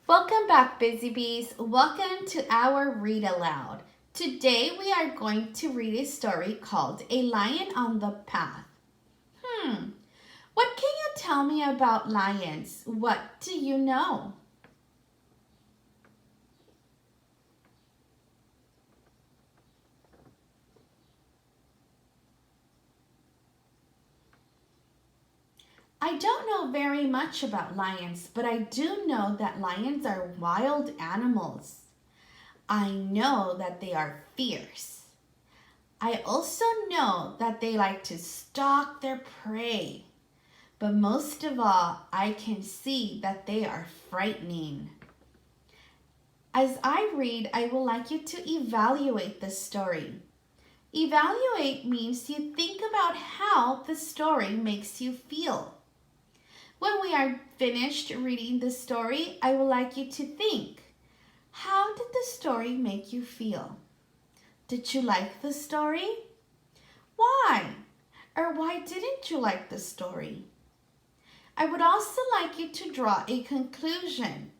Welcome back, Busy Bees. Welcome to our Read Aloud. Today we are going to read a story called A Lion on the Path. What can you tell me about lions? What do you know? I don't know very much about lions, but I do know that lions are wild animals. I know that they are fierce. I also know that they like to stalk their prey. But most of all, I can see that they are frightening. As I read, I would like you to evaluate the story. Evaluate means you think about how the story makes you feel. When we are finished reading the story, I would like you to think, how did the story make you feel? Did you like the story? Why? Or why didn't you like the story? I would also like you to draw a conclusion.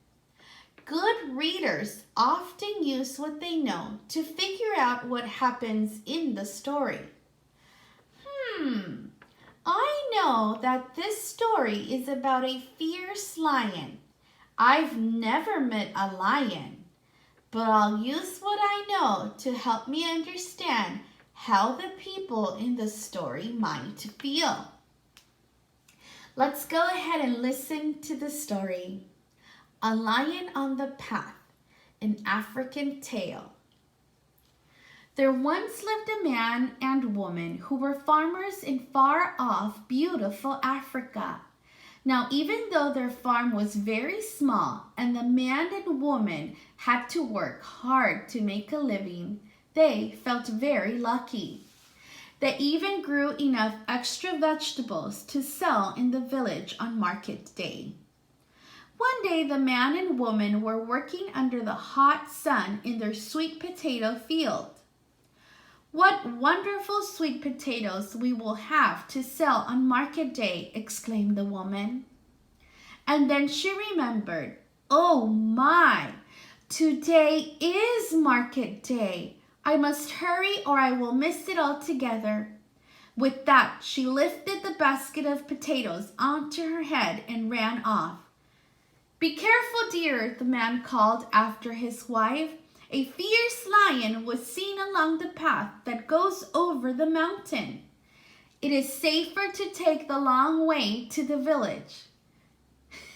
Good readers often use what they know to figure out what happens in the story. I know that this story is about a fierce lion. I've never met a lion, but I'll use what I know to help me understand how the people in the story might feel. Let's go ahead and listen to the story. A Lion on the Path, an African Tale. There once lived a man and woman who were farmers in far-off, beautiful Africa. Now, even though their farm was very small and the man and woman had to work hard to make a living, they felt very lucky. They even grew enough extra vegetables to sell in the village on market day. One day, the man and woman were working under the hot sun in their sweet potato field. "What wonderful sweet potatoes we will have to sell on market day," exclaimed the woman. And then she remembered, "Oh my, today is market day. I must hurry or I will miss it altogether." With that, she lifted the basket of potatoes onto her head and ran off. "Be careful, dear," the man called after his wife. "A fierce lion was seen along the path that goes over the mountain. It is safer to take the long way to the village."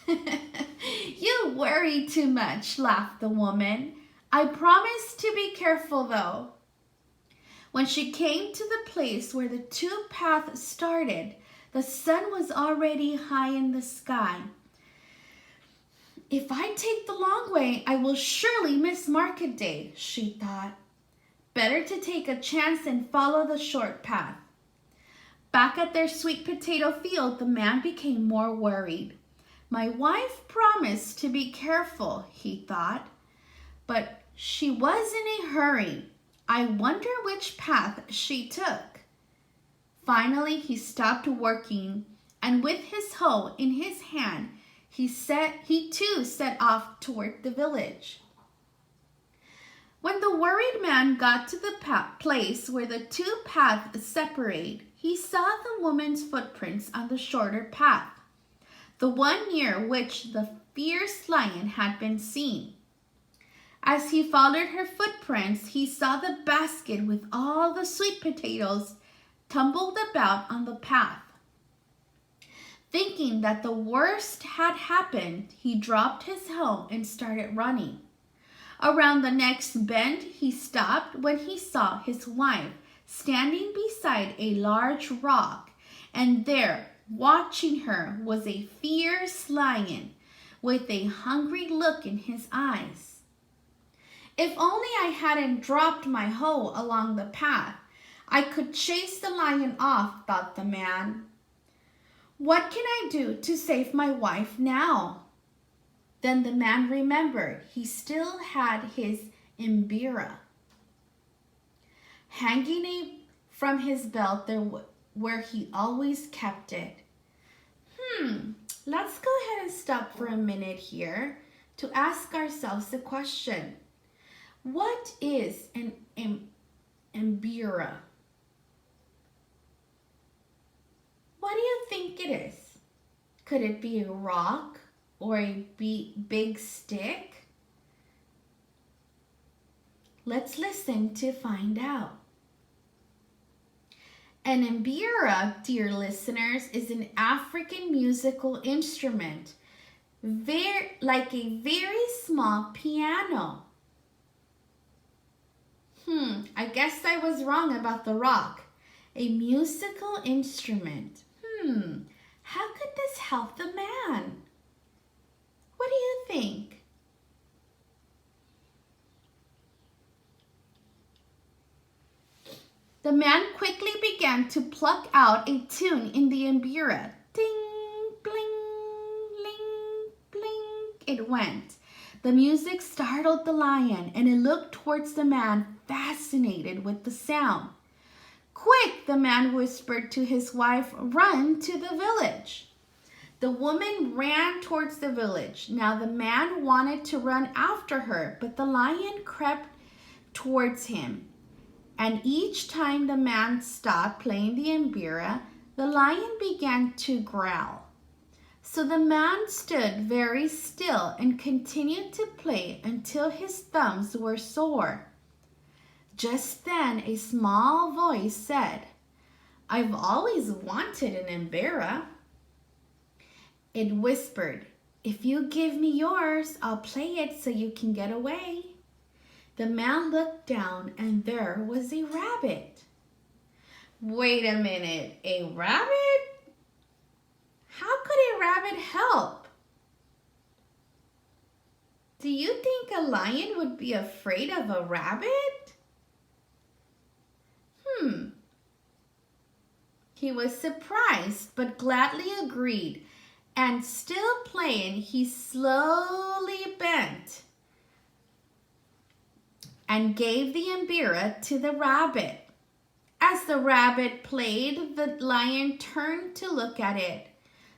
"You worry too much," laughed the woman. "I promise to be careful though." When she came to the place where the two paths started, the sun was already high in the sky. "If I take the long way, I will surely miss market day," she thought. "Better to take a chance and follow the short path." Back at their sweet potato field, the man became more worried. "My wife promised to be careful," he thought, "but she was in a hurry. I wonder which path she took." Finally, he stopped working, and with his hoe in his hand, he too set off toward the village. When the worried man got to the place where the two paths separate, he saw the woman's footprints on the shorter path, the one near which the fierce lion had been seen. As he followed her footprints, he saw the basket with all the sweet potatoes tumbled about on the path. Thinking that the worst had happened, he dropped his hoe and started running. Around the next bend, he stopped when he saw his wife standing beside a large rock, and there, watching her, was a fierce lion with a hungry look in his eyes. "If only I hadn't dropped my hoe along the path, I could chase the lion off," thought the man. "What can I do to save my wife now?" Then the man remembered he still had his imbira hanging from his belt there where he always kept it. Let's go ahead and stop for a minute here to ask ourselves the question, what is an Embera? What do you think it is? Could it be a rock or a big stick? Let's listen to find out. An Embera, dear listeners, is an African musical instrument, like a very small piano. I guess I was wrong about the rock. A musical instrument. How could this help the man? What do you think? The man quickly began to pluck out a tune in the Embera. Ding, bling, ling, bling, it went. The music startled the lion, and it looked towards the man, fascinated with the sound. Quick, the man whispered to his wife, run to the village. The woman ran towards the village. Now the man wanted to run after her, but the lion crept towards him. And each time the man stopped playing the Embera, the lion began to growl. So the man stood very still and continued to play until his thumbs were sore. Just then a small voice said, I've always wanted an Embera. It whispered, if you give me yours, I'll play it so you can get away. The man looked down and there was a rabbit. Wait a minute, a rabbit? How could a rabbit help? Do you think a lion would be afraid of a rabbit? He was surprised but gladly agreed, and still playing, he slowly bent and gave the Embera to the rabbit. As the rabbit played, the lion turned to look at it.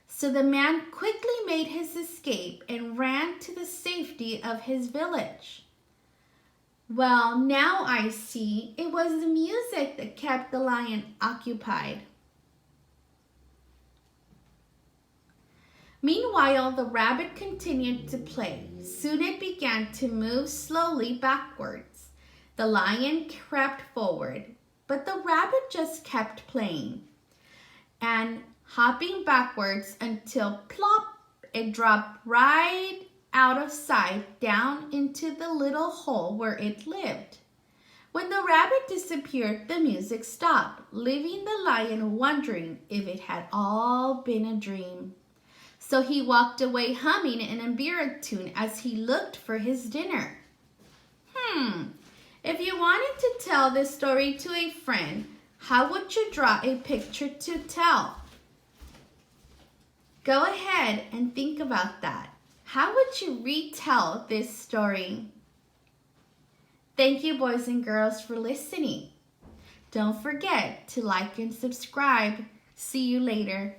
So the man quickly made his escape and ran to the safety of his village. Well, now I see it was the music that kept the lion occupied. Meanwhile, the rabbit continued to play. Soon it began to move slowly backwards. The lion crept forward, but the rabbit just kept playing and hopping backwards until plop, it dropped right out of sight down into the little hole where it lived. When the rabbit disappeared, the music stopped, leaving the lion wondering if it had all been a dream. So he walked away humming an Embera tune as he looked for his dinner. If you wanted to tell this story to a friend, how would you draw a picture to tell? Go ahead and think about that. How would you retell this story? Thank you, boys and girls, for listening. Don't forget to like and subscribe. See you later.